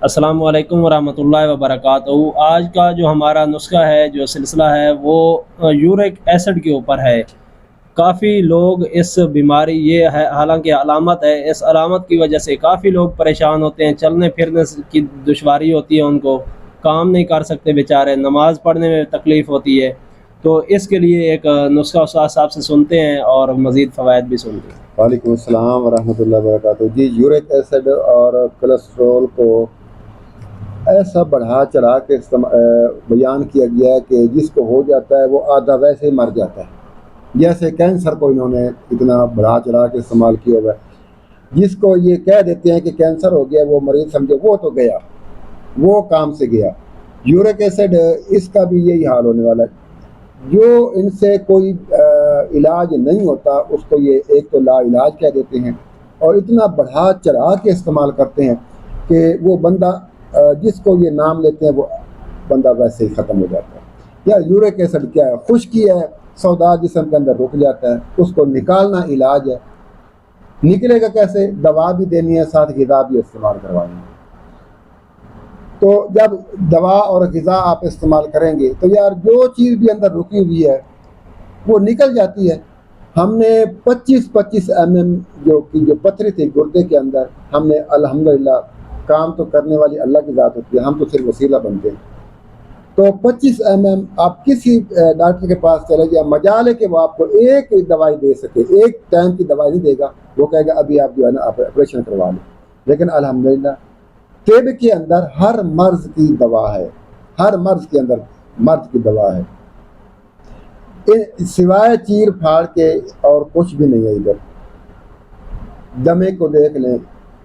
السلام علیکم ورحمۃ اللہ وبرکاتہ۔ آج کا جو ہمارا نسخہ ہے، جو سلسلہ ہے، وہ یورک ایسڈ کے اوپر ہے۔ کافی لوگ اس بیماری، یہ ہے حالانکہ علامت ہے، اس علامت کی وجہ سے کافی لوگ پریشان ہوتے ہیں، چلنے پھرنے کی دشواری ہوتی ہے، ان کو کام نہیں کر سکتے بیچارے، نماز پڑھنے میں تکلیف ہوتی ہے۔ تو اس کے لیے ایک نسخہ استاد صاحب سے سنتے ہیں اور مزید فوائد بھی سنتے ہیں۔ وعلیکم السلام ورحمۃ اللہ وبرکاتہ۔ جی، یورک ایسڈ اور کولیسٹرول کو ایسا بڑھا چڑھا کے بیان کیا گیا ہے کہ جس کو ہو جاتا ہے وہ آدھا ویسے ہی مر جاتا ہے۔ جیسے کینسر کو انہوں نے اتنا بڑھا چڑھا کے استعمال کیا ہوا ہے۔ جس کو یہ کہہ دیتے ہیں کہ کینسر ہو گیا، وہ مریض سمجھے وہ تو گیا، وہ کام سے گیا۔ یورک ایسڈ اس کا بھی یہی حال ہونے والا ہے۔ جو ان سے کوئی علاج نہیں ہوتا اس کو یہ ایک تو لا علاج کہہ دیتے ہیں، اور اتنا بڑھا چڑھا کے استعمال کرتے ہیں کہ وہ بندہ جس کو یہ نام لیتے ہیں وہ بندہ ویسے ہی ختم ہو جاتا ہے۔ یا یورک ایسڈ کیا ہے؟ خشکی ہے، سودا جسم کے اندر رک جاتا ہے، اس کو نکالنا علاج ہے۔ نکلے گا کیسے؟ دوا بھی دینی ہے، ساتھ غذا بھی استعمال کروانی ہے۔ تو جب دوا اور غذا آپ استعمال کریں گے تو یار جو چیز بھی اندر رکی ہوئی ہے وہ نکل جاتی ہے۔ ہم نے 25 mm جو پتھری تھی گردے کے اندر، ہم نے الحمدللہ، کام تو کرنے والی اللہ کی ذات ہوتی ہے، ہم تو صرف وسیلہ بنتے ہیں۔ تو 25 mm آپ کسی ڈاکٹر کے پاس چلے جائیں، مجال ہے کہ وہ آپ کو ایک دوائی دے سکے، ایک ٹائم کی دوائی نہیں دے گا، وہ کہے گا ابھی آپ جو ہے نا آپریشن کروا لیں۔ لیکن الحمدللہ طب کے اندر ہر مرض کی دوا ہے، ہر مرض کے اندر مرض کی دوا ہے، سوائے چیر پھاڑ کے اور کچھ بھی نہیں ہے۔ ادھر دمے کو دیکھ لیں،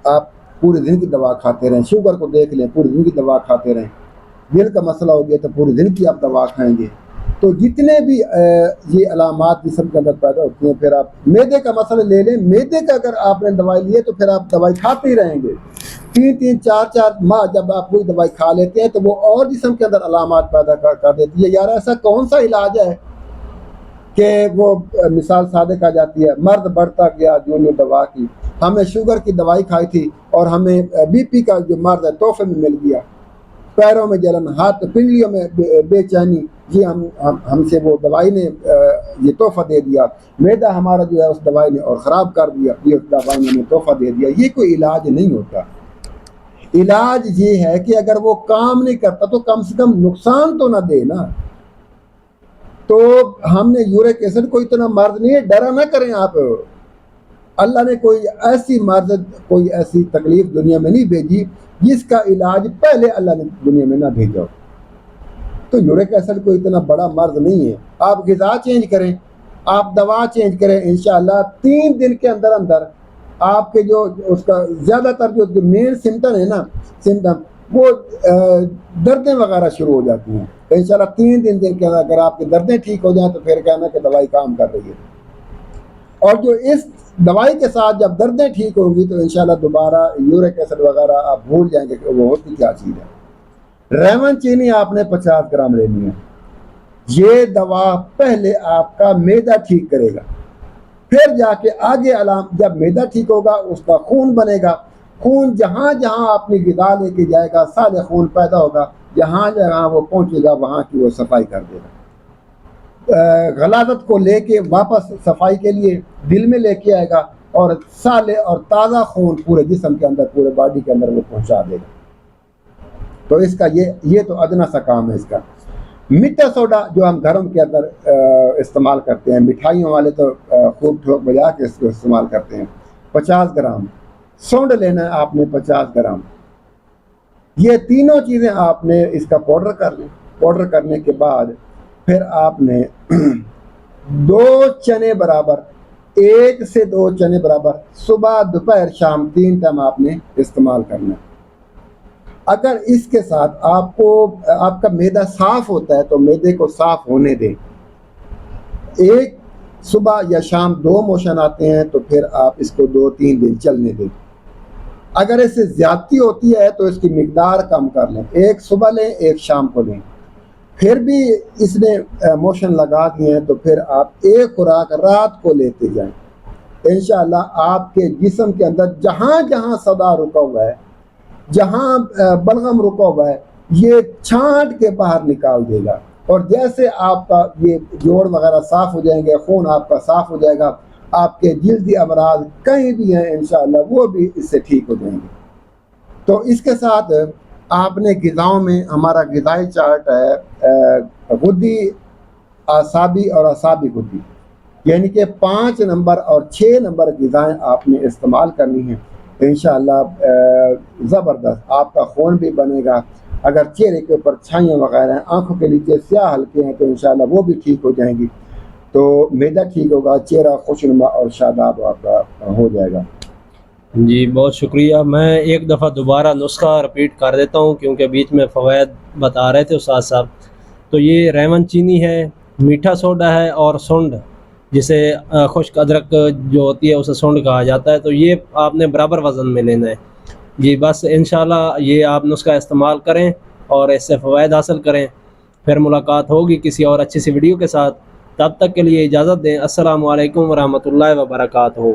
آپ پورے دن کی دوا کھاتے رہیں، شوگر کو دیکھ لیں، پورے دن کی دوا کھاتے رہیں، دل کا مسئلہ ہو گیا تو پورے دن کی آپ دوا کھائیں گے۔ تو جتنے بھی یہ علامات جسم کے اندر پیدا ہوتی ہیں، پھر آپ معدے کا مسئلہ لے لیں، معدے کا اگر آپ نے دوائی لی ہے تو پھر آپ دوائی کھاتے ہی رہیں گے۔ 3-4 ماہ جب آپ کوئی دوائی کھا لیتے ہیں تو وہ اور جسم کے اندر علامات پیدا کر دیتی ہے۔ یار ایسا کون سا علاج ہے کہ وہ مثال صادق آ جاتی ہے، مرد بڑھتا گیا جو دوا کی، ہمیں شوگر کی دوائی کھائی تھی اور ہمیں بی پی کا جو مرض ہے تحفے میں مل گیا، پیروں میں جلن، ہاتھ پنڈلیوں میں بے چینی، یہ ہم سے وہ دوائی نے یہ تحفہ دے دیا، معدہ ہمارا جو ہے اس دوائی نے اور خراب کر دیا، یہ دوائی نے ہمیں تحفہ دے دیا۔ یہ کوئی علاج نہیں ہوتا۔ علاج یہ ہے کہ اگر وہ کام نہیں کرتا تو کم سے کم نقصان تو نہ دے نا۔ تو ہم نے یورک ایسڈ کو اتنا مرض نہیں ہے، ڈرا نہ کریں آپ۔ اللہ نے کوئی ایسی مرض، کوئی ایسی تکلیف دنیا میں نہیں بھیجی جس کا علاج پہلے اللہ نے دنیا میں نہ بھیجا۔ تو یورک ایسڈ کوئی اتنا بڑا مرض نہیں ہے۔ آپ غذا چینج کریں، آپ دوا چینج کریں، انشاءاللہ 3 دن کے اندر اندر آپ کے جو اس کا زیادہ تر جو مین سمٹم ہے نا، سمٹم وہ دردیں وغیرہ شروع ہو جاتی ہیں۔ انشاءاللہ 3 دن کے اندر اگر آپ کی دردیں ٹھیک ہو جائیں تو پھر کہنا کہ دوائی کام کر رہی ہے۔ اور جو اس دوائی کے ساتھ جب دردیں ٹھیک ہوں گی تو انشاءاللہ دوبارہ یورک ایسڈ وغیرہ آپ بھول جائیں گے کہ وہ ہوتی کیا چیز ہے۔ ریون چینی آپ نے 50 گرام لینی ہے۔ یہ دوا پہلے آپ کا معدہ ٹھیک کرے گا، پھر جا کے آگے جب معدہ ٹھیک ہوگا اس کا خون بنے گا، خون جہاں جہاں اپنی غذا لے کے جائے گا سارے خون پیدا ہوگا، جہاں جہاں وہ پہنچے گا وہاں کی وہ صفائی کر دے گا۔ غلاظت کو لے کے واپس صفائی کے لیے دل میں لے کے آئے گا، اور سالے اور تازہ خون پورے جسم کے اندر، پورے باڈی کے اندر وہ پہنچا دے گا۔ تو اس کا یہ تو ادنا سا کام ہے اس کا۔ میٹھا سوڈا جو ہم گھروں کے اندر استعمال کرتے ہیں، مٹھائیوں والے تو خوب ٹھوک بجا کے اس کو استعمال کرتے ہیں، 50 گرام۔ سونڈ لینا ہے آپ نے 50 گرام۔ یہ تینوں چیزیں آپ نے اس کا پاؤڈر کر لیں۔ پاؤڈر کرنے کے بعد پھر آپ نے 2 چنے برابر، 1 سے 2 چنے برابر، صبح دوپہر شام 3 ٹائم آپ نے استعمال کرنا ہے۔ اگر اس کے ساتھ آپ کا معدہ صاف ہوتا ہے تو معدے کو صاف ہونے دیں۔ ایک صبح یا شام 2 موشن آتے ہیں تو پھر آپ اس کو 2-3 دن چلنے دیں۔ اگر اس سے زیادتی ہوتی ہے تو اس کی مقدار کم کر لیں، 1 صبح لیں 1 شام کو لیں۔ پھر بھی اس نے موشن لگا دیے ہیں تو پھر آپ 1 خوراک رات کو لیتے جائیں۔ انشاءاللہ آپ کے جسم کے اندر جہاں جہاں صدا رکا ہوا ہے جہاں بلغم رکا ہوا ہے یہ چھانٹ کے باہر نکال دے گا، اور جیسے آپ کا یہ جوڑ وغیرہ صاف ہو جائیں گے، خون آپ کا صاف ہو جائے گا، آپ کے جلدی امراض کہیں بھی ہیں انشاءاللہ وہ بھی اس سے ٹھیک ہو جائیں گے۔ تو اس کے ساتھ آپ نے غذاؤں میں ہمارا غذائی چارٹ ہے، غدی، اعصابی اور اعصابی غدی، یعنی کہ 5 نمبر اور 6 نمبر غذائیں آپ نے استعمال کرنی ہیں انشاءاللہ۔ زبردست آپ کا خون بھی بنے گا، اگر چہرے کے اوپر چھائیاں وغیرہ ہیں، آنکھوں کے نیچے سیاہ ہلکے ہیں تو انشاءاللہ وہ بھی ٹھیک ہو جائیں گی، تو معدہ ٹھیک ہوگا، چہرہ خوشنما اور شاداب آپ کا ہو جائے گا۔ جی بہت شکریہ۔ میں ایک دفعہ دوبارہ نسخہ رپیٹ کر دیتا ہوں کیونکہ بیچ میں فوائد بتا رہے تھے استاد صاحب۔ تو یہ ریون چینی ہے، میٹھا سوڈا ہے اور سونڈ، جسے خشک ادرک جو ہوتی ہے اسے سونڈ کہا جاتا ہے، تو یہ آپ نے برابر وزن میں لینا ہے جی۔ بس انشاءاللہ یہ آپ نسخہ استعمال کریں اور اس سے فوائد حاصل کریں۔ پھر ملاقات ہوگی کسی اور اچھی سی ویڈیو کے ساتھ، تب تک کے لیے اجازت دیں۔ السلام علیکم ورحمۃ اللہ وبرکاتہ۔